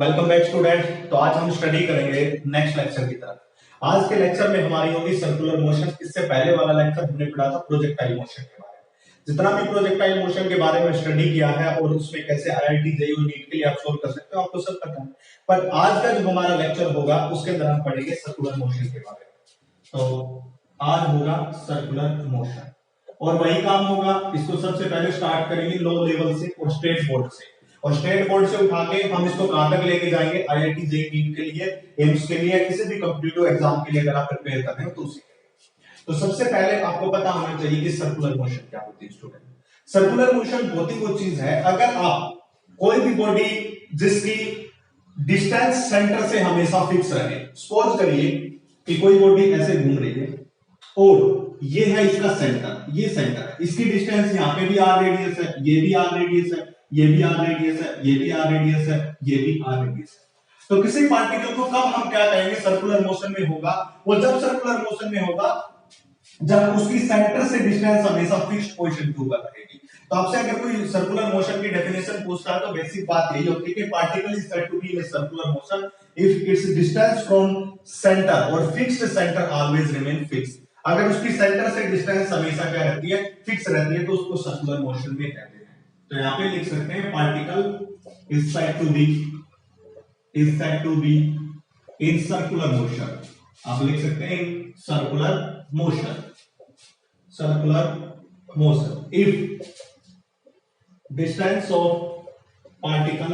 Welcome back student. तो आज हम स्टडी करेंगे नेक्स्ट लेक्चर की तरफ। आज के लेक्चर में हमारी होगी सर्कुलर मोशन। इससे पहले वाला लेक्चर हमने पढ़ा था प्रोजेक्टाइल मोशन के बारे में। जितना भी प्रोजेक्टाइल मोशन के बारे में स्टडी किया है और उसमें कैसे आईआईटी जेईई नीट के लिए आप सोल्व कर सकते हो आपको सब पता है। पर आज का जो हमारा लेक्चर होगा उसके अंदर हम पढ़ेंगे सर्कुलर मोशन के बारे में। तो आज होगा सर्कुलर मोशन और वही काम होगा। इसको सबसे पहले स्टार्ट करेंगे लो लेवल से और स्टेट बोर्ड से, और स्टेट बोर्ड से उठा के हम इसको कहां तक लेके जाएंगे, आईआईटी जेईई नीट के लिए, एम्स के लिए, किसी भी कॉम्पिटिटिव एग्जाम के लिए अगर आप प्रिपेयर कर रहे हो तो उसी के लिए। तो सबसे पहले आपको पता होना चाहिए कि सर्कुलर मोशन क्या होती है स्टूडेंट। सर्कुलर मोशन होती वो चीज है, अगर आप कोई भी बॉडी जिसकी डिस्टेंस सेंटर से हमेशा फिक्स रहे। सपोज करिए कि कोई बॉडी ऐसे घूम रही है और ये है इसका सेंटर, ये सेंटर है, इसकी डिस्टेंस यहाँ पे भी आर रेडियस है, ये भी आर रेडियस है, ये भी आर रेडियस है, ये भी आर रेडियस है, ये भी आर रेडियस है। तो किसी पार्टिकल को कब हम क्या कहेंगे सर्कुलर मोशन में होगा, वो जब सर्कुलर मोशन में होगा जब उसकी सेंटर से डिस्टेंस हमेशा फिक्स्ड पोजीशन के ऊपर रहेगी। तो आपसे अगर कोई सर्कुलर मोशन की डेफिनेशन पूछता है तो बेसिक बात यही होती है कि particle is said to be in circular motion if its distance from centre और fixed centre always remain fixed. अगर उसकी सेंटर से डिस्टेंस हमेशा क्या रहती है, फिक्स रहती है, तो उसको सर्कुलर मोशन में कहते हैं। तो यहां पे लिख सकते हैं particle is said to be in circular motion. आप लिख सकते हैं in circular motion if distance of particle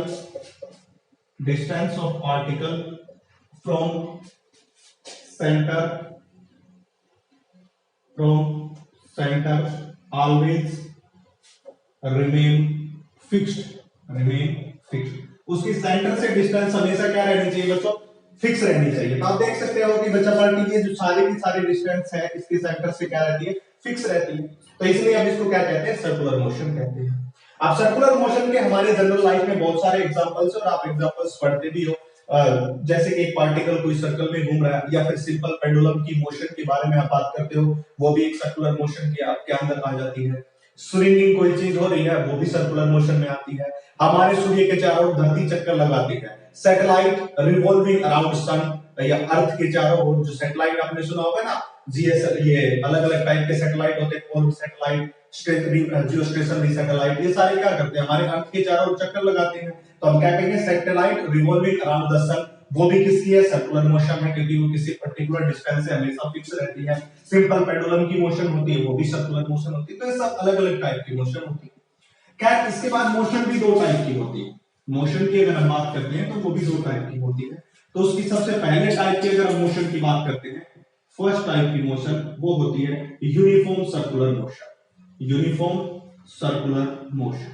from centre always remain fixed. उसकी सेंटर से डिस्टेंस हमेशा क्या रहनी चाहिए बच्चों, फिक्स रहनी चाहिए। तो आप देख सकते हो कि बच्चा पार्टी की जो सारी की सारी डिस्टेंस है इसकी सेंटर से क्या रहती है, फिक्स रहती है। तो इसलिए हम इसको क्या कहते हैं, सर्कुलर मोशन कहते हैं। आप सर्कुलर मोशन के हमारे जनरल लाइफ में बहुत सारे एग्जांपल्स और आप एग्जांपल्स पढ़ते भी हो, जैसे कि एक पार्टिकल कोई सर्कल में घूम रहा है, या फिर सिंपल पेंडुलम की मोशन के बारे में आप बात करते हो, वो भी एक सर्कुलर मोशन के आपके अंदर आ जाती है। स्विंगिंग कोई चीज हो रही है वो भी सर्कुलर मोशन में आती है। हमारे सूर्य के चारों ओर धरती चक्कर लगाती है। सैटेलाइट रिवॉल्विंग अराउंड सन या अर्थ के चारों ओर, जो सैटेलाइट आपने सुना होगा ना, जीएसएल, ये अलग अलग टाइप के सैटेलाइट होते हैं, कोर सैटेलाइट, जियोस्टेशनरी सैटेलाइट, ये सारे क्या करते हैं, हमारे अर्थ के चारों ओर चक्कर लगाते हैं। तो हम क्या कहेंगे, सैटेलाइट रिवॉल्विंग अराउंड द सन, वो भी किसकी है, सर्कुलर मोशन है, क्योंकि वो किसी पर्टिकुलर डिस्टेंस से हमेशा फिक्स रहती है। सिंपल पेंडुलम की मोशन होती है, वो भी सर्कुलर मोशन होती है। तो ये सब अलग अलग टाइप की मोशन होती है। खैर, इसके बाद मोशन भी दो टाइप की होती है। मोशन की अगर हम बात करते हैं तो वो भी दो टाइप की होती है। तो उसकी सबसे पहले टाइप की अगर हम मोशन की बात करते हैं, फर्स्ट टाइप की मोशन वो होती है uniform circular motion. Uniform circular motion.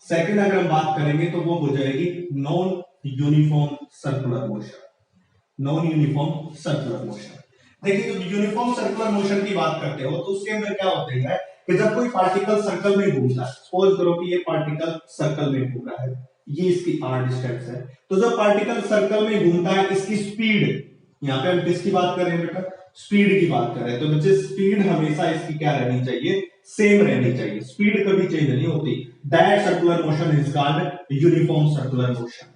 Second अगर हम बात करेंगे तो वो हो जाएगी नॉन यूनिफॉर्म सर्कुलर मोशन। देखिए, जब यूनिफॉर्म सर्कुलर मोशन की बात करते हो तो उसके अंदर क्या होता है कि जब कोई पार्टिकल सर्कल में घूमता है, सपोज करो कि ये पार्टिकल सर्कल में घूम रहा है, ये इसकी आर डिस्टेंस है। तो जब पार्टिकल सर्कल में घूमता है, इसकी स्पीड, यहाँ पे हम किसकी बात कर रहे हैं बेटा, स्पीड की बात कर रहे हैं। तो बच्चे स्पीड हमेशा इसकी क्या रहनी चाहिए, सेम रहनी चाहिए, स्पीड कभी चेंज नहीं होती। That circular motion is called uniform circular motion.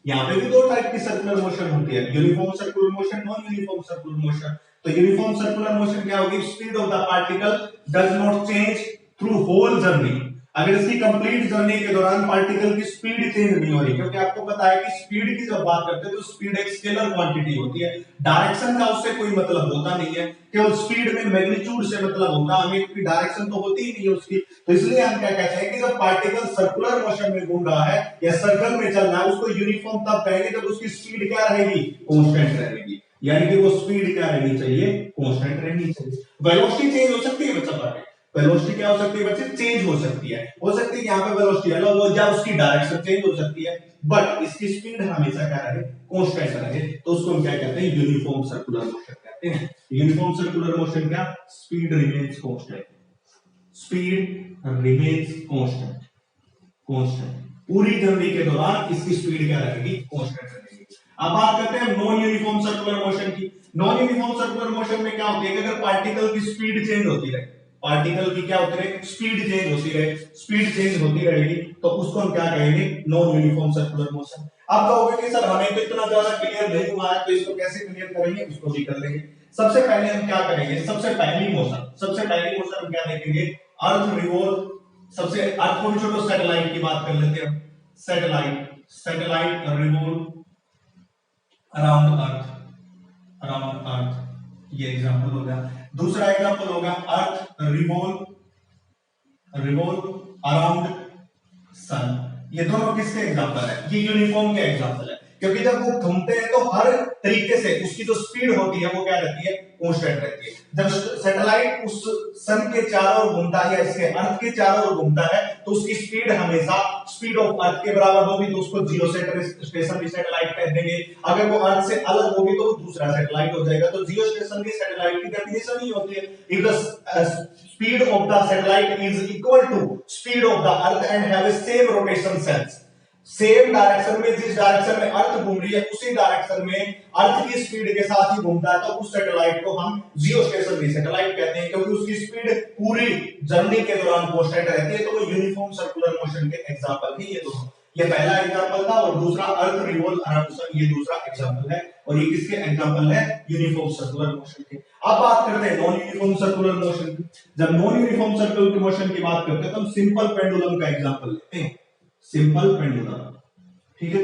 यहाँ पे भी दो टाइप की सर्कुलर मोशन होती है, uniform circular motion, non uniform circular motion. तो यूनिफॉर्म सर्कुलर मोशन क्या होगी, speed of the particle does not change through whole journey. अगर इसकी कंप्लीट जर्नी के दौरान पार्टिकल की स्पीड चेंज नहीं हो रही, क्योंकि आपको पता है कि स्पीड की जब बात करते हैं तो स्पीड एक स्केलर क्वांटिटी होती है, डायरेक्शन का उससे कोई मतलब होता नहीं है। केवल स्पीड में मैग्नीट्यूड से मतलब होता है, हमें कोई डायरेक्शन तो होती ही नहीं है उसकी। तो इसलिए हम क्या कहते हैं कि जब पार्टिकल सर्कुलर मोशन में घूम रहा है या सर्कल में चल रहा है, उसको यूनिफॉर्म तब कहेंगे जब उसकी स्पीड क्या रहेगी, कांस्टेंट रहेगी। यानी कि वो स्पीड क्या रहनी चाहिए, कांस्टेंट रहनी चाहिए। वेलोसिटी चेंज हो सकती है बच्चा, पार्टिकल वेलोसिटी क्या हो सकती है बच्चे, चेंज हो सकती है कि यहाँ पे वेलोसिटी अलग हो या उसकी डायरेक्शन चेंज हो सकती है, बट इसकी स्पीड हमेशा क्या रहे, कांस्टेंट रहे। तो उसको हम क्या कहते हैं, यूनिफॉर्म सर्कुलर मोशन कहते हैं। यूनिफॉर्म सर्कुलर मोशन क्या, स्पीड रिमेन्स कांस्टेंट, पूरी जर्नी के दौरान इसकी स्पीड क्या रहेगी, कांस्टेंट रहेगी। अब बात करते हैं नॉन यूनिफॉर्म सर्कुलर मोशन की। नॉन यूनिफॉर्म सर्कुलर मोशन में क्या होती है कि अगर पार्टिकल की स्पीड चेंज होती रहे, पार्टिकल की क्या होती रहे, स्पीड चेंज होती रहे, स्पीड चेंज होती रहेगी, तो उसको हम क्या कहेंगे, नॉन यूनिफॉर्म सर्कुलर मोशन। आप कहोगे कि सर हमें तो इतना ज्यादा क्लियर नहीं हुआ है, तो इसको कैसे क्लियर करेंगे, इसको भी कर लेंगे। सबसे पहले हम क्या करेंगे, सबसे पहली मोशन हम क्या देखेंगे, अर्थ रिवॉल्व, सबसे अर्थ को छोड़ो, सैटेलाइट की बात कर लेते हैं। सैटेलाइट रिवॉल्व अराउंड अर्थ, ये एग्जांपल हो गया। दूसरा एग्जांपल होगा अर्थ रिवॉल्व अराउंड सन। ये दोनों किसके एग्जांपल है, ये यूनिफॉर्म के एग्जांपल है, क्योंकि जब वो घूमते हैं तो हर तरीके से उसकी जो स्पीड होती है वो क्या रहती है, कांस्टेंट रहती है। जब सैटेलाइट उस सन के चारों ओर घूमता है या इसके अर्थ के चारों ओर घूमता है, तो उसकी स्पीड हमेशा स्पीड ऑफ अर्थ के बराबर होगी, तो उसको जियो स्टेशनरी सैटेलाइट कह देंगे। अगर वो अर्थ से अलग होगी तो वो दूसरा सैटेलाइट हो जाएगा। तो जियो स्टेशनरी सैटेलाइट की डेफिनेशन ही होती है, if the speed of the satellite is equal to speed of the earth and have a same rotation sense, same direction में, जिस डायरेक्शन में अर्थ घूम रही है उसी डायरेक्शन में अर्थ की स्पीड के साथ ही घूमता है, तो उस सैटेलाइट को हम जियो स्टेशनरी सैटेलाइट कहते हैं, क्योंकि उसकी स्पीड पूरी जर्नी के दौरान कांस्टेंट रहती है। तो वो यूनिफॉर्म सर्कुलर मोशन के एग्जांपल ही ये दोनों, ये पहला एग्जांपल था, और दूसरा अर्थ रिवॉल्व अराउंड सन, ये दूसरा एग्जांपल है, और ये किसके एग्जांपल है, यूनिफॉर्म सर्कुलर मोशन के। अब बात करते हैं नॉन यूनिफॉर्म सर्कुलर मोशन की। जब नॉन यूनिफॉर्म सर्कुलर मोशन की बात करते हैं तो हम सिंपल पेंडुलम का एग्जांपल लेते हैं। सिंपल पेंडुलम, ठीक है,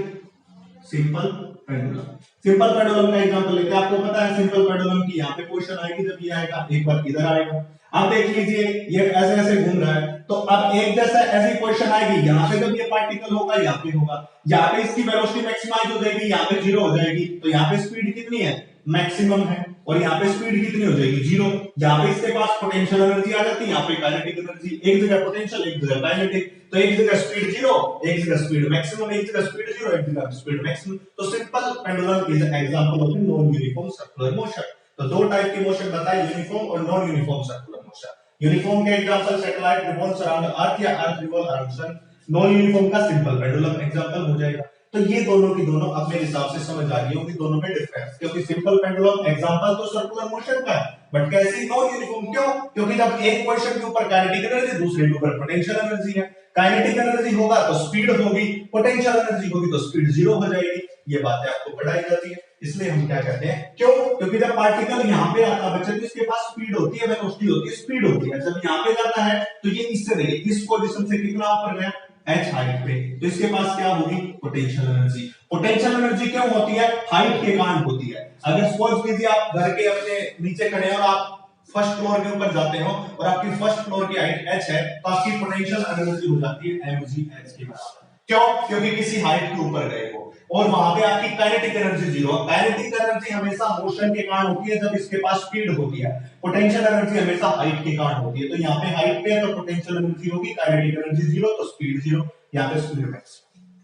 सिंपल पेंडुलम का एग्जांपल लेते हैं। आपको पता है सिंपल पेंडुलम की यहाँ पे क्वेश्चन आएगी, जब ये आएगा एक बार इधर आएगा। आप देख लीजिए ये ऐसे ऐसे घूम रहा है, तो अब एक जैसा ऐसी क्वेश्चन आएगी, यहाँ पे जब ये पार्टिकल होगा यहाँ पे होगा, यहाँ पे इसकी वेलोसिटी मैक्सिमाइज हो जाएगी, यहाँ पे जीरो हो जाएगी, तो यहाँ पे स्पीड कितनी है, मैक्सिमम है, और यहाँ पे स्पीड कितनी हो जाएगी, जीरो। यहाँ पे इसके पास पोटेंशियल एनर्जी आ जाती है, यहाँ पे काइनेटिक एनर्जी, एक जगह पोटेंशियल एक जगह काइनेटिक, तो एक जगह स्पीड जीरो, एक जगह स्पीड मैक्सिमम, एक जगह स्पीड जीरो, एक जगह स्पीड मैक्सिमम। तो simple pendulum is example of non uniform circular motion. तो दो टाइप की मोशन बताई, यूनिफॉर्म और non uniform circular motion. Uniform के example satellite revolves around earth या earth revolve around sun. Non uniform का सिंपल पेंडुलम एग्जांपल हो जाएगा। तो ये दोनों की दोनों अपने हिसाब से समझ आ रही होगी, दोनों में डिफरेंस, क्योंकि सिंपल पेंडुलम एग्जांपल तो सर्कुलर मोशन का है, बट कैसी नॉन यूनिफॉर्म, क्यों, क्योंकि जब एक क्वेश्चन के ऊपर काइनेटिक एनर्जी, दूसरे के ऊपर पोटेंशियल एनर्जी है। काइनेटिक एनर्जी होगा तो स्पीड होगी, पोटेंशियल एनर्जी होगी तो स्पीड जीरो हो जाएगी। ये बातें आपको पढ़ाई जाती है, इसलिए हम क्या कहते हैं, क्यों, क्योंकि जब पार्टिकल यहाँ पे आता है बच्चे, तो इसके पास स्पीड होती है, वेलोसिटी होती है, स्पीड होती है। जब यहाँ पे जाता है तो ये इससे देखिए इस पोजीशन से कितना ऊपर गया, h हाइट पे, तो इसके पास क्या होगी, पोटेंशियल एनर्जी। पोटेंशियल एनर्जी क्यों होती है, हाइट के कारण होती है। अगर सपोज कीजिए आप घर के अपने नीचे खड़े हैं और आप फर्स्ट फ्लोर के ऊपर जाते हो और आपकी फर्स्ट फ्लोर की हाइट h है, तो आपकी पोटेंशियल एनर्जी हो जाती है mg h के बराबर। क्यों, क्योंकि किसी हाइट के ऊपर गए हो, और वहां पे आपकी kinetic energy zero. Kinetic energy हमेशा मोशन के कारण होती है जब इसके पास स्पीड होती है, पोटेंशियल एनर्जी हमेशा हाइट के कारण होती है। तो यहाँ पे हाइट पे है तो पोटेंशियल एनर्जी होगी, काइनेटिक एनर्जी जीरो तो स्पीड जीरो, यहाँ पे स्पीड मैक्स।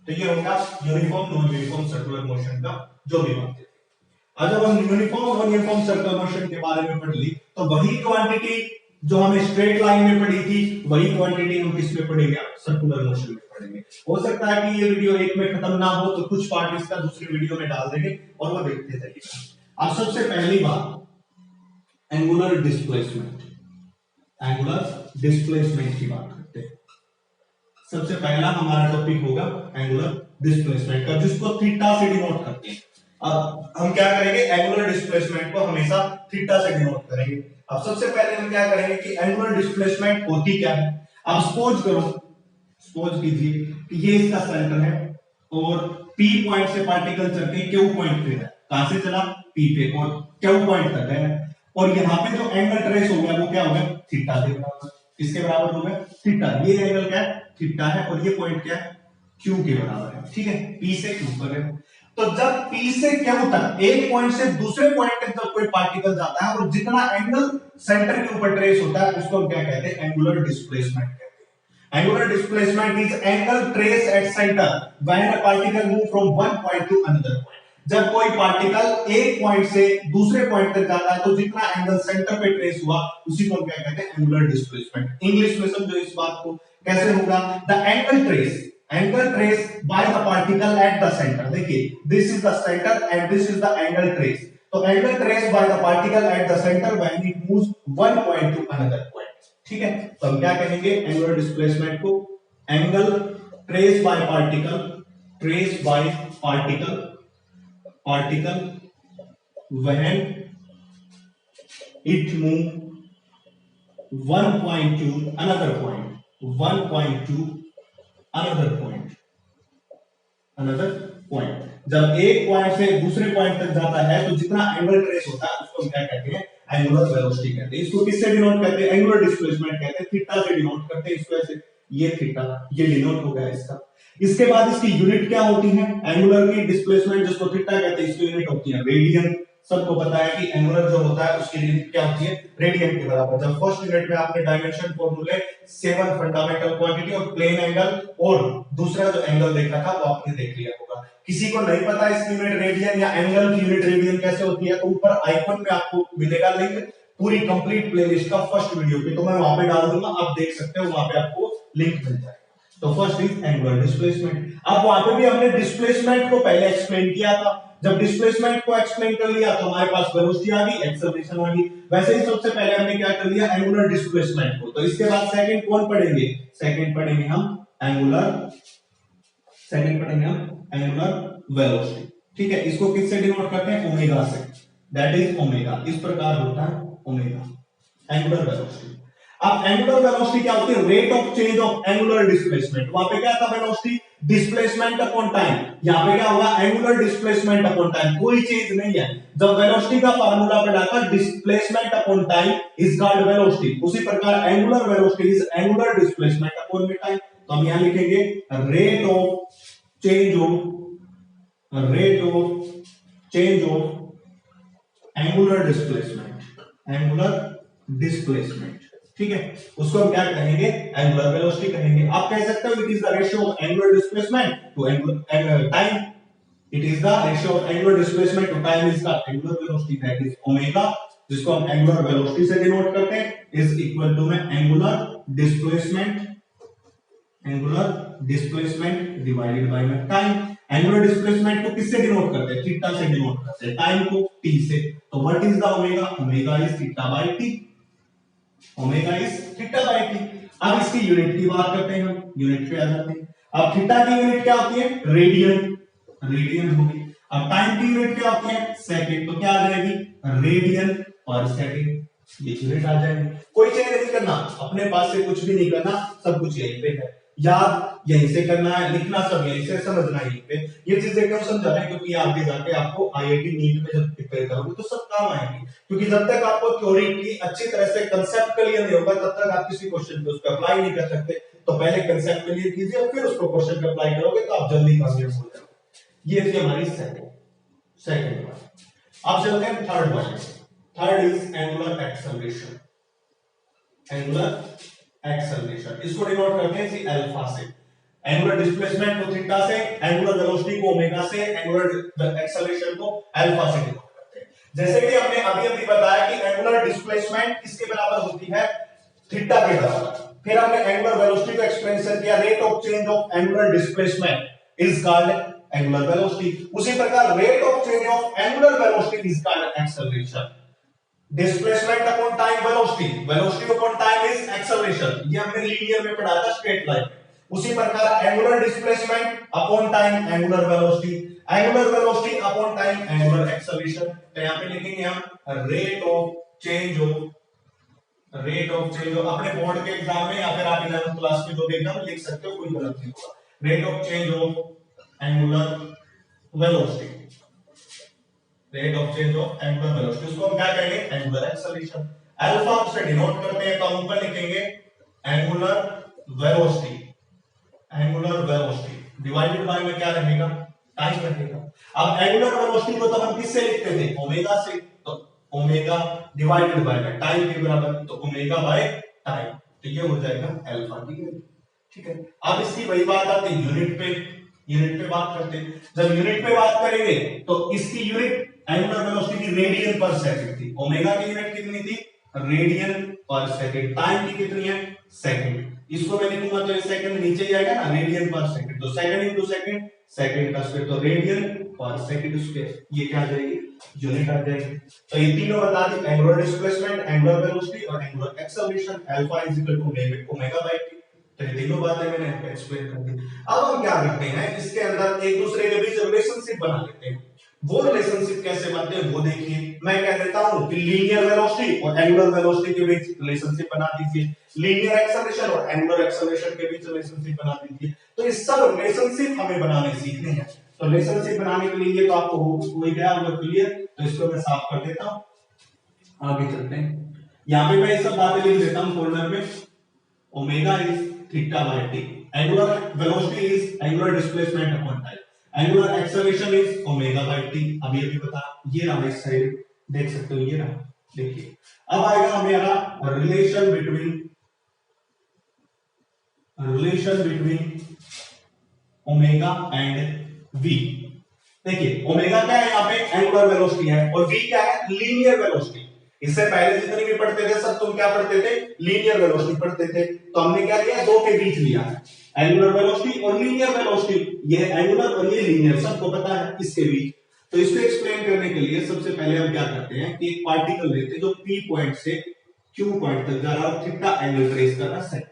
तो ये होगा uniform non uniform circular motion का जो भी बात है। अब जब हम यूनिफॉर्म और यूनिफॉर्म सर्कुलर मोशन के बारे में पढ़ ली, तो वही क्वांटिटी जो हमें स्ट्रेट लाइन में पढ़ी थी, वही क्वांटिटी हम किस में पढ़ेंगे, सर्कुलर मोशन में पढ़ेंगे। हो सकता है कि ये वीडियो एक में खत्म ना हो, तो कुछ पार्ट इसका दूसरी वीडियो में डाल देंगे और वो देखते जाइएगा। अब सबसे पहली बात एंगुलर डिस्प्लेसमेंट, की बात करते हैं। सबसे पहला हमारा टॉपिक होगा एंगुलर डिस्प्लेसमेंट का, जिसको थीटा से डिनोट करते हैं। अब हम क्या करेंगे, एंगुलर डिस्प्लेसमेंट को हमेशा थीटा से डिनोट करेंगे। अब सबसे पहले हम क्या करेंगे कि एंगुलर डिस्प्लेसमेंट होती क्या है। अब सपोज कीजिए कि ये इसका सेंटर है और P पॉइंट से पार्टिकल चल के Q पॉइंट पे है। कहां से चला, P पे, और Q पॉइंट तक है, और यहाँ पे जो एंगल ट्रेस हो गया वो क्या हो गया, थीटा के बराबर। किसके बराबर हो गया, थीटा। ये एंगल क्या है, थीटा है, और ये पॉइंट क्या है, Q के बराबर है, ठीक है, P से Q पर है। तो जब P से Q तक एक पॉइंट से दूसरे पॉइंट तक जब कोई पार्टिकल जाता है और जितना एंगल सेंटर के ऊपर ट्रेस होता है, उसको हम क्या कहते हैं, एंगुलर डिस्प्लेसमेंट कहते हैं। Angular displacement is angle trace at centre when a particle move from one point to another point. जब कोई पार्टिकल एक पॉइंट से दूसरे पॉइंट तक जाता है तो जितना एंगल सेंटर पे ट्रेस हुआ उसी को हम क्या कहते हैं, एंगुलर डिस्प्लेसमेंट। इंग्लिश में समझो इस बात को, कैसे होगा, the angle trace by the particle at the center। देखिए this is the center and this is the angle trace। तो angle trace by the particle at the center when it moves one point to another point। ठीक है, तो हम क्या कहेंगे angular displacement को, angle trace by particle, trace by particle, particle when it move one point to another point, one point to another point, another point. जब एक point से दूसरे पॉइंट तक जाता है तो जितना एंगल ट्रेस होता है उसको हम क्या कहते हैं, एंगुलर वेलोसिटी कहते हैं। इसको किससे डिनोट करते हैं, एंगुलर डिस्प्लेसमेंट कहते हैं, थीटा से डिनोट करते हैं। इसको ऐसे, ये थीटा, ये डिनोट हो गया इसका। इसके बाद इसकी यूनिट क्या होती है, एंगुलर की डिस्प्लेसमेंट जिसको थीटा कहते हैं, इसकी यूनिट होती है रेडियन। सबको पता है कि एंगुलर जो होता है उसकी यूनिट क्या होती है, रेडियन के बराबर। जब फर्स्ट यूनिट में आपने डायमेंशन फॉर्मूले 7 फंडामेंटल क्वांटिटी और प्लेन एंगल और दूसरा जो एंगल देखा था वो आपने देख लिया होगा। किसी को नहीं पता इसकी यूनिट रेडियन या एंगल की यूनिट रेडियन कैसे होती है, तो ऊपर आइकन में आपको मिलेगा लिंक पूरी कंप्लीट प्लेलिस्ट का फर्स्ट वीडियो पे, तो मैं वहां पे डाल दूंगा, आप देख सकते हो, वहां पे आपको लिंक मिल जाएगा। तो फर्स्ट इज एंगुलर डिस्प्लेसमेंट। अब वहां पे भी हमने डिस्प्लेसमेंट को पहले एक्सप्लेन किया था। जब डिस्प्लेसमेंट को एक्सप्लेन कर लिया तो हमारे पास वेलोसिटी आ गई, एक्सेलरेशन आ गई। वैसे ही सबसे पहले हमने क्या कर लिया, एंगुलर डिस्प्लेसमेंट को। तो इसके बाद सेकंड कौन पढ़ेंगे, सेकंड पढ़ेंगे हम एंगुलर, सेकंड पढ़ेंगे हम एंगुलर वेलोसिटी। ठीक है, इसको किससे डिनोट करते हैं, ओमेगा से, दैट इज ओमेगा। इस प्रकार होता है ओमेगा एंगुलर वेलोसिटी। अब एंगुलर वेलोसिटी क्या होती है, rate of change of angular displacement. वहां पे क्या था, वेलोसिटी डिस्प्लेसमेंट अपॉन टाइम। यहां पे क्या होगा, एंगुलर डिस्प्लेसमेंट अपॉन टाइम, कोई चेंज नहीं है। जब वेलोसिटी का फार्मूला पढ़ा था, displacement upon time is called velocity, उसी प्रकार angular velocity is angular displacement upon time. तो हम यहां लिखेंगे rate of change of, rate of change of angular displacement, angular displacement. ठीक है, उसको हम क्या कहेंगे, एंगुलर वेलोसिटी कहेंगे। आप कह सकते हो it is the ratio of angular displacement to angular time, it is the ratio of angular displacement to time is the angular velocity, that is omega, जिसको हम एंगुलर वेलोसिटी से डिनोट करते हैं, इज इक्वल टू में angular displacement, angular displacement divided by में time. Angular displacement को किससे denote करते हैं, थीटा से डिनोट करते हैं, टाइम को टी से। तो what is the omega, omega is theta by T, omega is theta by T. अब इसकी यूनिट की बात करते हैं, हम यूनिट पे आ जाते हैं। अब थीटा की यूनिट क्या होती है, रेडियन, रेडियन होगी। अब टाइम की यूनिट क्या होती है, सेकंड, तो क्या आ जाएगी, रेडियन पर सेकंड, ये यूनिट आ जाएगी। कोई चेंज नहीं करना, अपने पास से कुछ भी नहीं करना, सब कुछ यहीं पे है, याद यहीं से करना है, लिखना सब यहीं से, समझना यहीं पे। ये चीजें क्यों समझा रहे हैं, क्योंकि आगे जाके आपको आईआईटी नीट में जब प्रिपेयर करोगे तो सब काम आएंगे। क्योंकि जब तक आपको थ्योरी की अच्छी तरह से कंसेप्ट क्लियर नहीं होगा तब तक आप किसी क्वेश्चन पे उसको अप्लाई नहीं कर सकते। तो पहले कंसेप्ट क्लियर कीजिए और फिर उसको क्वेश्चन पे अप्लाई करोगे तो आप जल्दी कामयाब हो जाओगे। ये थी हमारी सेकंड वन। अब चलते हैं third one. Third is angular acceleration, angular acceleration, इसको डिनोट करते हैं इसी अल्फा से। एंगुलर डिस्प्लेसमेंट को थीटा से, एंगुलर वेलोसिटी को ओमेगा से, एंगुलर एक्सेलरेशन को अल्फा से डिनोट करते हैं। जैसे कि हमने अभी बताया कि एंगुलर डिस्प्लेसमेंट किसके बराबर होती है, थीटा के बराबर। फिर हमने एंगुलर वेलोसिटी को एक्सप्लेन किया, rate of change of angular displacement is called angular velocity. उसी प्रकार rate of change of angular velocity is called acceleration. Displacement upon time velocity, velocity upon time is acceleration, ये हमने linear में पढ़ा था, straight line. उसी प्रकार angular displacement upon time angular velocity, angular velocity upon time angular acceleration. तो यहां पे लिखेंगे हम rate of change of, rate of change of, अपने बोर्ड के एग्जाम में या फिर आप 11th क्लास में जो भी एग्जाम लिख सकते हो, कोई गलत नहीं होगा। Rate of change of angular velocity, rate of change of angular velocity, उसको हम क्या कहेंगे, एंगुलर एक्सेलरेशन। अल्फा से डिनोट करते हैं तो हम ऊपर लिखेंगे angular velocity, angular velocity divided by में क्या रहेगा, टाइम रहेगा। अब एंगुलर वेलोसिटी को तो हम किससे लिखते थे, ओमेगा से, तो ओमेगा डिवाइडेड बाय में टाइम के बराबर, तो ओमेगा बाय टाइम, तो ये हो जाएगा अल्फा की वैल्यू। ठीक है, अब इसकी वही बात आती है यूनिट पे, यूनिट पे बात करते हैं। जब यूनिट पे बात करेंगे तो इसकी यूनिट एंगुलर वेलोसिटी की रेडियन पर सेकंड थी, ओमेगा की यूनिट कितनी थी, रेडियन पर सेकंड। टाइम की कितनी है, सेकंड। इसको मैं लिखूंगा तो ये सेकंड नीचे ही आएगा ना, रेडियन पर सेकंड, तो सेकंड इंटू सेकंड, सेकंड का स्क्वायर, तो रेडियन पर सेकंड स्क्वायर, ये क्या आ जाएगी यूनिट आ जाएगी। तो ये तीनों बता दी, एंगुलर डिस्प्लेसमेंट, एंगुलर वेलोसिटी और angular acceleration. Alpha is equal to omega by t. तो ये तीनों बातें मैंने आपको एक्सप्लेन कर दी। अब हम क्या करते हैं, इसके अंदर एक दूसरे के बीच रिलेशनशिप बना लेते हैं। वो रिलेशनशिप कैसे बनते हैं वो देखिए। मैं कह देता हूं कि लीनियर वेलोसिटी और एंगुलर वेलोसिटी के बीच रिलेशनशिप बना दीजिए, लीनियर एक्सेलरेशन और एंगुलर एक्सेलरेशन के बीच रिलेशनशिप बना दीजिए। तो ये सब रिलेशनशिप हमें बनाने सीखने हैं। तो रिलेशनशिप बनाने के लिए ये तो आपको हो गया होगा क्लियर। तो इसको मैं साफ कर देता हूं, आगे चलते हैं। यहां पे मैं ये सब बातें लिख देता हूं फोल्डर में। Omega is theta by T, angular velocity is angular displacement upon time, angular acceleration is omega by T. अभी अभी बता, ये रहा इस साइड, देख सकते हो ये रहा। देखिए अब आएगा हमारा relation between omega and v. देखिए ओमेगा क्या है, यहाँ पे एंगुलर वेलोसिटी है, और वी क्या है, लीनियर वेलोसिटी। इससे पहले जितने भी पढ़ते थे सब तुम क्या पढ़ते थे, लीनियर वेलोसिटी पढ़ते थे। तो हमने क्या लिया, दो के बीच लिया है, एंगुलर वेलोसिटी और लीनियर वेलोसिटी। ये एंगुलर और ये लीनियर, सबको पता है इसके बीच। तो इसको एक्सप्लेन करने के लिए सबसे पहले हम क्या करते हैं कि एक पार्टिकल लेते हैं जो पी पॉइंट से क्यू पॉइंट तक जा रहा है, थीटा एंगल ट्रेस कर रहा है,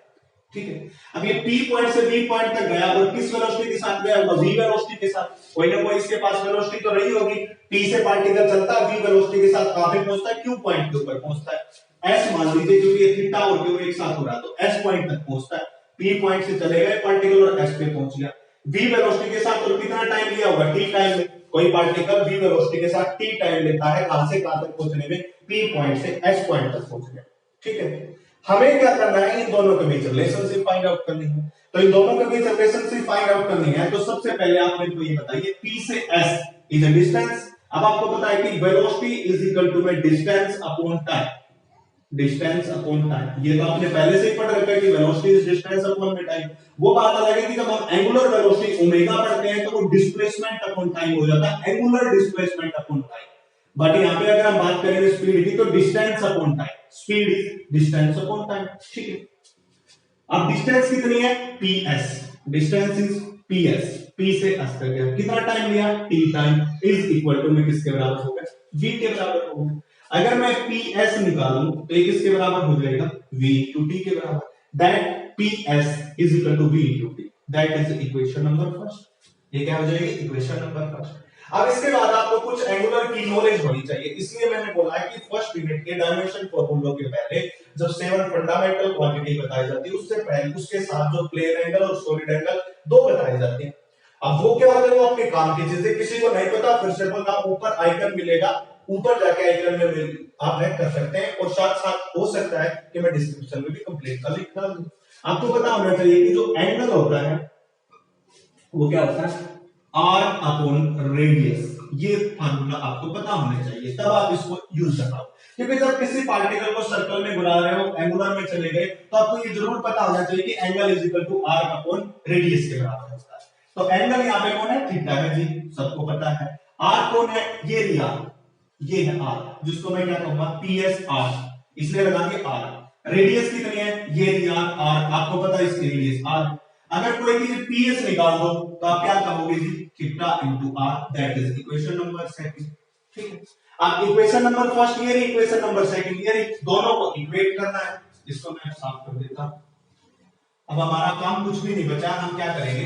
ठीक है। अब ये P पॉइंट से B पॉइंट तक गया और किस वेलोसिटी के साथ गया होगा, v वेलोसिटी के साथ। कोई ना कोई इसके पास वेलोसिटी तो रही होगी। P से पार्टिकल चलता है v वेलोसिटी के साथ, कहां पे पहुंचता है, Q पॉइंट के ऊपर पहुंचता है। S मान लीजिए क्योंकि ये थीटा और Q एक साथ हो रहा है, तो S पॉइंट तक पहुंचता है। P पॉइंट से चले गए पार्टिकल और S पे पहुंच गया v वेलोसिटी के साथ। और कितना टाइम लिया होगा, t टाइम में। कोई पार्टिकल v वेलोसिटी के साथ t टाइम लेता है, कहां से कहां तक पहुंचने में, P पॉइंट से S पॉइंट तक पहुंच गया, ठीक है। हमें क्या करना है, इन दोनों के बीच रिलेशनशिप फाइंड आउट करनी है। तो इन दोनों के बीच रिलेशनशिप फाइंड आउट करनी है, तो सबसे पहले आप मेरे को ये बताइए, P से S इज अ डिस्टेंस। अब आपको पता है कि वेलोसिटी इज इक्वल टू में distance upon time, distance upon time. ये तो आपने पहले से ही पढ़ रखा है कि वेलोसिटी इज डिस्टेंस अपॉन में टाइम। वो बात अलग है कि जब हम एंगुलर वेलोसिटी ओमेगा पढ़ते हैं तो वो डिस्प्लेसमेंट अपॉन टाइम हो जाता है, angular displacement upon time. But यहाँ पे अगर हम बात करेंगे स्पीड की, तो distance upon time, speed is distance upon time, ठीक है। अब डिस्टेंस कितनी है, ps, distance is ps, p से s तक गया, कितना टाइम लिया, t time, is equal to में किसके बराबर होगा, v के बराबर होगा। अगर मैं ps निकालूं तो ये किसके बराबर हो जाएगा, v into t के बराबर। That ps is equal to v into t, that is equation number first. ये क्या हो जाएगी, इक्वेशन नंबर फर्स्ट। अब इसके बाद आपको कुछ एंगुलर की नॉलेज होनी चाहिए, इसलिए मैंने बोला है कि फर्स्ट यूनिट के डायमेंशन फॉर्मूलों के पहले जब 7 फंडामेंटल क्वांटिटी बताई जाती है, उससे पहले उसके साथ जो प्लेन एंगल और सॉलिड एंगल दो बताए जाते हैं। अब वो क्या होते हैं, वो अपने काम की चीजें, किसी को नहीं पता फिर से बोलना, ऊपर आइकन मिलेगा, ऊपर जाके आइकन में आप हैक कर सकते हैं, और साथ साथ हो सकता है कि मैं डिस्क्रिप्शन में भी कंप्लीट कर लिख दूं। आपको पता होना चाहिए कि जो एंगल होता है वो क्या होता है, r अपॉन रेडियस। ये फार्मूला आपको पता होना चाहिए, तब आप इसको यूज कर पाओ। क्योंकि जब किसी पार्टिकल को सर्कल में घुरा रहे हो, एंगुलर में चले गए, तो आपको ये जरूर पता होना चाहिए कि angle is equal to r upon radius के बराबर होता है। तो एंगल यहाँ पे कौन है, थीटा है जी, सबको पता है। r कौन है, ये रिया, ये है r, जिसको मैं क्या कहूंगा, ps r, इसलिए लगा के r। रेडियस कितनी है, ये रिया r, आपको पता है इसकी रेडियस r। अगर कोई चीज ps निकाल दो तो आप क्या कहोगे जी, theta into r, that is equation number second, ठीक है। अब इक्वेशन नंबर फर्स्ट ये रही, इक्वेशन नंबर सेकंड ये रही, दोनों को इक्वेट करना है। इसको मैं साफ कर देता हूं। अब हमारा काम कुछ भी नहीं बचा, हम क्या करेंगे,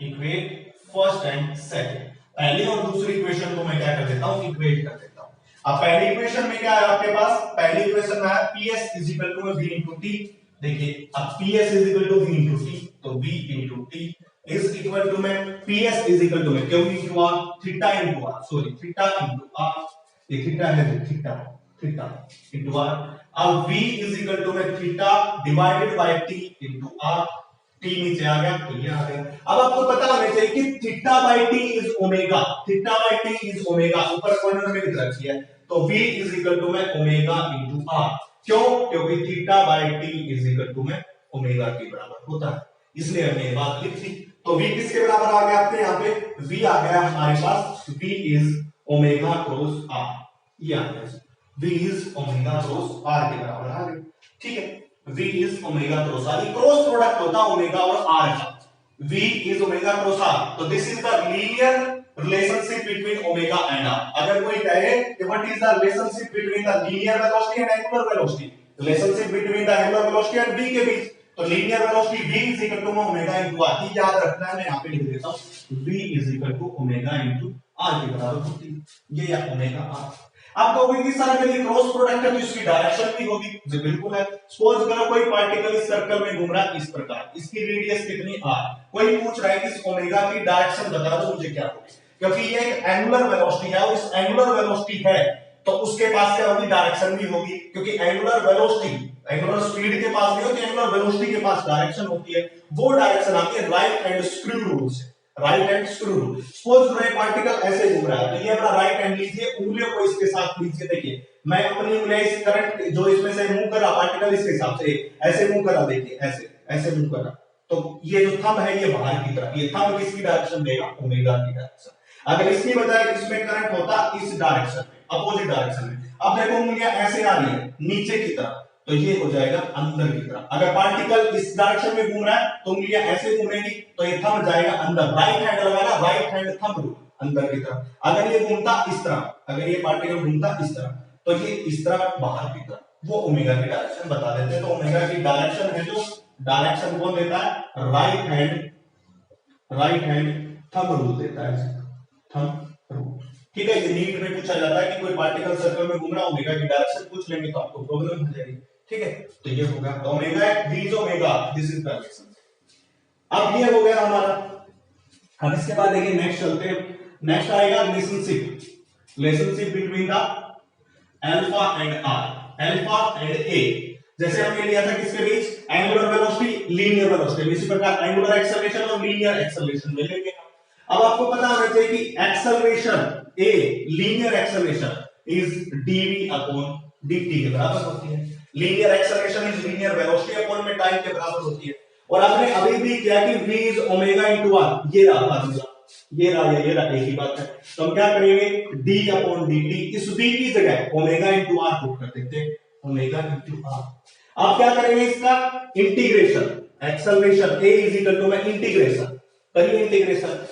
इक्वेट फर्स्ट एंड सेकंड। पहली और दूसरी इक्वेशन को मैं क्या कर देता हूं, इक्वेट कर देता हूं। अब पहली इक्वेशन में क्या है आपके पास, पहली इक्वेशन में है ps is equal to v into t। देखिए अब ps is equal to v into t, तो v into t is equal to में ps इज इक्वल टू में q into r, theta into r, sorry theta into r, ये theta है, theta theta into r। अब v is equal to में theta divided by t into r, t नीचे आ गया तो ये आ गया। अब आपको पता होना चाहिए कि theta by t is omega, theta by t is omega, ऊपर कॉर्नर में लिख रखी है, तो v इज इक्वल टू में ओमेगा इनटू r। क्यों, क्योंकि theta by t is equal to में ओमेगा के बराबर होता है, इसलिए हमने ये बात लिख दी। तो v किसके बराबर आ गया आपके यहाँ पे, v आ गया हमारे पास, v is omega cross r, ये आ गया, v is omega cross r के बराबर आ गया, ठीक है। v is omega cross r, cross product होता है ओमेगा और r का, v is omega cross r। तो this is the linear relationship between omega and r. अगर कोई कहे कि what is the relationship between the linear velocity and angular velocity, relationship between the angular velocity and v के बीच, तो linear velocity v is equal to omega into r। ये याद रखना है, मैं यहां पे लिख देता हूं, v is equal to omega into r के बराबर होती है, ये या ओमेगा r। आप कहोगे कि सर अगर ये क्रॉस प्रोडक्ट है तो इसकी डायरेक्शन भी होगी, जी बिल्कुल है। सपोज करो कोई पार्टिकल इस सर्कल में घूम रहा है इस प्रकार, इसकी रेडियस कितनी r, कोई पूछ रहा है कि इस ओमेगा की डायरेक्शन बता दो मुझे क्या होगी, क्योंकि ये एक एंगुलर वेलोसिटी है और इस एंगुलर वेलोसिटी है तो उसके पास क्या होगी, डायरेक्शन भी होगी, क्योंकि एंगुलर वेलोसिटी एंगुलर स्पीड के पास नहीं होती, एंगुलर वेलोसिटी के पास डायरेक्शन होती है, वो डायरेक्शन आती है राइट हैंड स्क्रू रूल से, right hand screw rule. Suppose करो एक पार्टिकल ऐसे घूम रहा है, तो ये अपना राइट हैंड लीजिए, उंगलियों को इसके साथ लीजिए, देखिए मैं अपनी उंगलियां इस करंट जो इसमें से मूव कर रहा पार्टिकल इसके हिसाब से ऐसे मूव कर रहा, देखिए ऐसे ऐसे मूव कर रहा, तो ये जो थंब है ये बाहर की तरफ, ये थंब किसकी डायरेक्शन देगा, ओमेगा की डायरेक्शन। अगर इसकी बजाय इसमें करंट होता इस डायरेक्शन में, अपोजिट डायरेक्शन में, अब देखो उंगलियां ऐसे आ रही है नीचे की तरफ, तो ये हो जाएगा अंदर की तरफ। अगर पार्टिकल इस डायरेक्शन में घूम रहा है तो उंगलियां ऐसे घूमेगी, तो ये थंब जाएगा अंदर, राइट हैंड लगाना, राइट हैंड थंब रूल अंदर की तरफ। अगर ये घूमता इस तरह, अगर ये पार्टिकल घूमता इस तरह, तो ये इस तरह बाहर की तरफ, वो ओमेगा की डायरेक्शन बता देते हैं। तो ओमेगा की डायरेक्शन है, जो डायरेक्शन कौन देता है, राइट हैंड थंब रूल देता है, थंब रूल। ठीक है, ये नीट में पूछा जाता है कि कोई पार्टिकल सर्कल में घूम रहा, ओमेगा की डायरेक्शन पूछ लेंगे तो आपको प्रॉब्लम हो जाएगी। ठीक है, तो ये होगा, तो omega v is omega, this is the relation. अब ये हो गया हमारा। अब इसके बाद देखिए नेक्स्ट चलते हैं, नेक्स्ट आएगा relationship between the alpha and r, alpha and a. जैसे हमने लिया था किसके बीच, एंगुलर वेलोसिटी लीनियर वेलोसिटी, इसी प्रकार एंगुलर एक्सेलरेशन और लीनियर एक्सेलरेशन में लेंगे। अब आपको पता होना चाहिए कि acceleration a, linear acceleration is dv upon dt के बराबर होती है, linear acceleration is linear velocity upon में टाइम के बराबर होती है। और आपने अभी भी किया कि v is omega into r, ये रहा फार्मूला, ये रहा एक ही बात है। तो हम क्या करेंगे, d अपॉन dt, इस v की जगह ओमेगा इनटू r पुट कर देते हैं, ओमेगा इनटू r। अब क्या करेंगे इसका integration, acceleration a is equal to में इंटीग्रेशन करिए, इंटीग्रेशन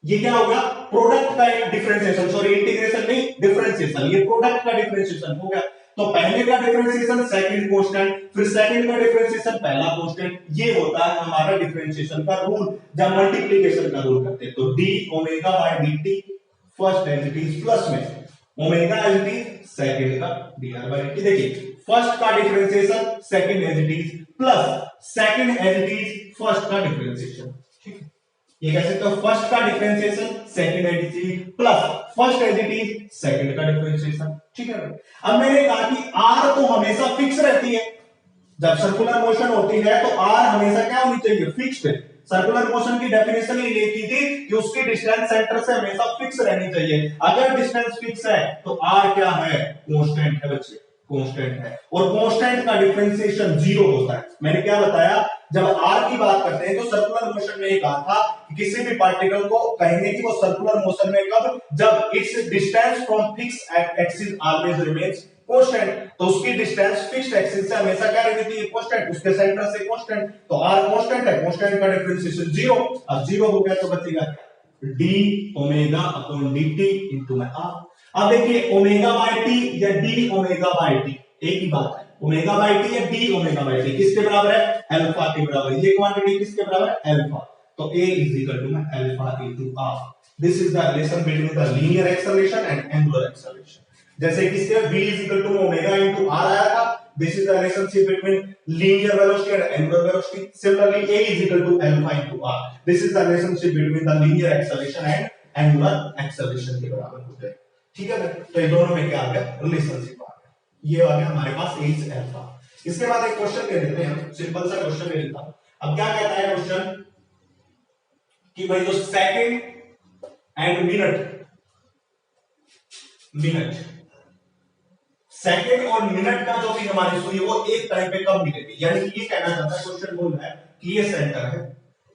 ये क्या होगा, प्रोडक्ट का डिफरेंशिएशन, सॉरी इंटीग्रेशन नहीं डिफरेंशिएशन, ये प्रोडक्ट का डिफरेंशिएशन हो गया। तो पहले का डिफरेंशिएशन सेकंड कांस्टेंट, फिर सेकंड का डिफरेंशिएशन पहला कांस्टेंट, ये होता है हमारा डिफरेंशिएशन का रूल जब मल्टीप्लिकेशन का रूल करते हैं। तो d omega by dt first as it is plus में omega as it is second का dr बाय dt। देखिए फर्स्ट का differentiation second as it is plus second as it is first का differentiation. ठीक है, ये कह सकते हो फर्स्ट का differentiation second as it is plus first as it is second का डिफरेंशिएशन। ठीक है, अब मैंने कहा कि r तो हमेशा फिक्स रहती है, जब सर्कुलर मोशन होती है तो r हमेशा क्या होनी चाहिए, फिक्स्ड। सर्कुलर मोशन की डेफिनेशन ही लिखी थी कि उसकी डिस्टेंस सेंटर से हमेशा फिक्स रहनी चाहिए। अगर डिस्टेंस फिक्स है तो r क्या है, कांस्टेंट है बच्चे, कांस्टेंट है, और कांस्टेंट का डिफरेंशिएशन जीरो होता है। मैंने क्या बताया, जब r की बात करते हैं तो सर्कुलर मोशन में कहा था कि किसी भी पार्टिकल को कहेंगे कि वो सर्कुलर मोशन में कब, जब it's distance from fix axis always remains constant, तो उसकी डिस्टेंस फिक्स्ड एक्सिस से हमेशा क्या रहती है, कांस्टेंट, उसके सेंटर से कांस्टेंट। तो r कांस्टेंट है, कांस्टेंट का डिफरेंशिएशन जीरो। अब जीरो हो गया तो बचेगा d omega upon dt into में r। अब देखिए ओमेगा बाय t या d ओमेगा बाय t एक ही बात है, ओमेगा बाय t या d ओमेगा बाय t किसके बराबर है, अल्फा के बराबर। ये क्वांटिटी किसके बराबर है, अल्फा। तो a इज इक्वल टू में alpha into r। This is the relation between the linear acceleration and angular acceleration. जैसे किसके v is equal to omega into r आया था, this is the relationship between linear velocity and angular velocity. Similarly a is equal to alpha into r, this is the relationship between the linear acceleration and angular acceleration के बराबर होते हैं। ठीक है, तो ये दोनों में क्या आ गया, रिलेशनशिप आ गया, ये आ गया हमारे पास a इज अल्फा। इसके बाद एक क्वेश्चन ले लेते हैं, सिंपल सा क्वेश्चन ले लेता हूं। अब क्या कहता है क्वेश्चन कि भाई जो सेकंड एंड मिनट सेकंड और मिनट का जो भी हमारी सुई है वो एक टाइम पे कब मिलेगी, यानी कि ये कहना चाहता है क्वेश्चन बोल रहा है कि ये सेंटर है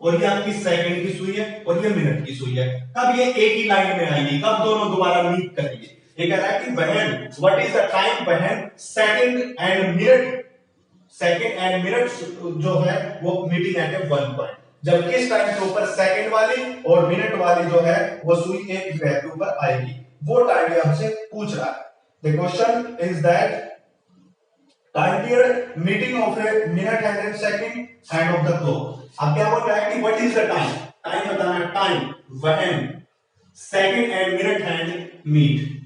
और ये आपकी सेकंड की सुई है और ये मिनट की सुई है, कब ये एक ही लाइन में आएगी, कब दोनों दोबारा मीट करेंगे। ये कह रहा है कि when, what is the time when second and minute जो है वो meeting at A one point. जब किस टाइम के ऊपर सेकंड वाली और मिनट वाली जो है वो सुई एक ग्रह के ऊपर आएगी, वो टाइम ये हमसे पूछ रहा है। The question is that time period meeting of a minute and second hand of the clock. अब क्या बोल रहा है कि what is the time, time बताना है, time when second and minute hand meet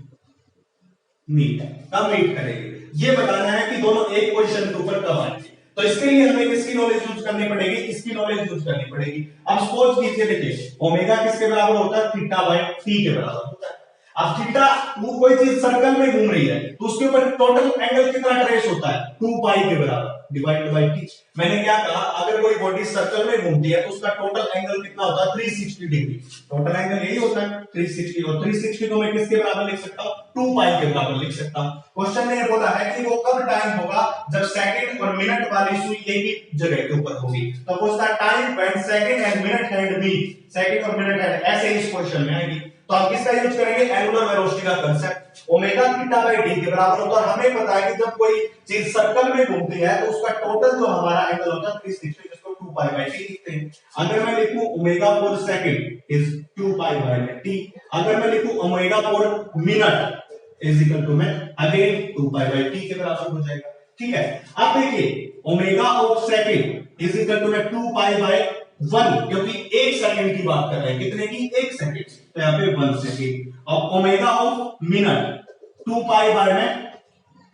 कब मीट करेंगे, ये बताना है कि दोनों एक पोजीशन के ऊपर कब आएंगे। तो इसके लिए हमें किसकी नॉलेज यूज करनी पड़ेगी, इसकी नॉलेज यूज करनी पड़ेगी। अब सपोज कीजिए, देखिए ओमेगा किसके बराबर होता है, थीटा बाय टी के बराबर होता है। अब थीटा वो कोई चीज सर्कल में घूम रही है तो उसके ऊपर टोटल एंगल कितना ट्रेस होता है, 2 पाई के बराबर डिवाइडेड बाय टी। मैंने क्या कहा, अगर कोई बॉडी सर्कल में घूमती है तो उसका टोटल एंगल कितना होता है, 360 डिग्री। टोटल एंगल यही होता है 360, और 360 को मैं किसके बराबर लिख सकता हूं, 2 पाई के बराबर लिख सकता हूं। क्वेश्चन ने बोला है कि वो कब टाइम होगा जब सेकंड और मिनट वाली सुई एक ही जगह के ऊपर होगी। तो पूछता है time when second and minute hand meet, second और मिनट हैंड ऐसे इस क्वेश्चन में आएगी। तो हम किसका यूज करेंगे, एंगुलर वेलोसिटी का concept. Omega theta bye D के बराबर होता है, और हमें पता है कि जब कोई चीज सर्कल में घूमती है तो उसका टोटल जो हमारा एंगल होता है 360, जिसको 2 पाई बाय टी लिखते हैं। अगर मैं लिखूं omega for second is 2 pi by t, अगर मैं लिखूं omega for minute is equal to, मैं अगेन 2 पाई बाय टी के बराबर हो जाएगा। ठीक है, अब देखिए omega of second is equal to में 2 पाई बाय 1, क्योंकि 1 सेकंड की बात कर रहे हैं, कितने की, 1 सेकंड, तो यहाँ पे 1 सेकंड। अब omega of minute 2 pi bye में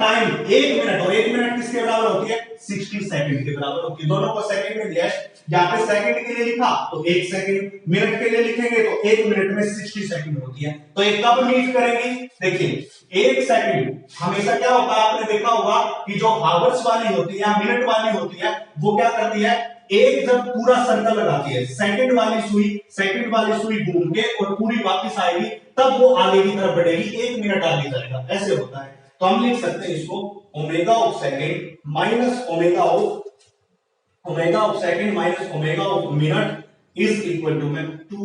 टाइम 1 मिनट, और 1 मिनट किसके बराबर होती है, 60 सेकंड के बराबर होती है। दोनों को सेकंड में दिया है, यहाँ पे सेकंड के लिए लिखा तो 1 सेकंड, मिनट के लिए लिखेंगे तो 1 मिनट में 60 सेकंड होती है। तो ये कब मीट करेंगी, देखिए 1 सेकंड हमेशा क्या होता है, आपने देखा होगा कि जो हावर्स वाली होती है या मिनट वाली होती है वो क्या करती है, एक जब पूरा सर्कल लगाती है, सेकंड वाली सुई घूम के और पूरी वापस आएगी, तब वो आगे की तरफ बढ़ेगी, 1 मिनट आगे जाएगा, ऐसे होता है। तो हम लिख सकते हैं इसको omega of second minus omega of second minus omega of minute is equal to में 2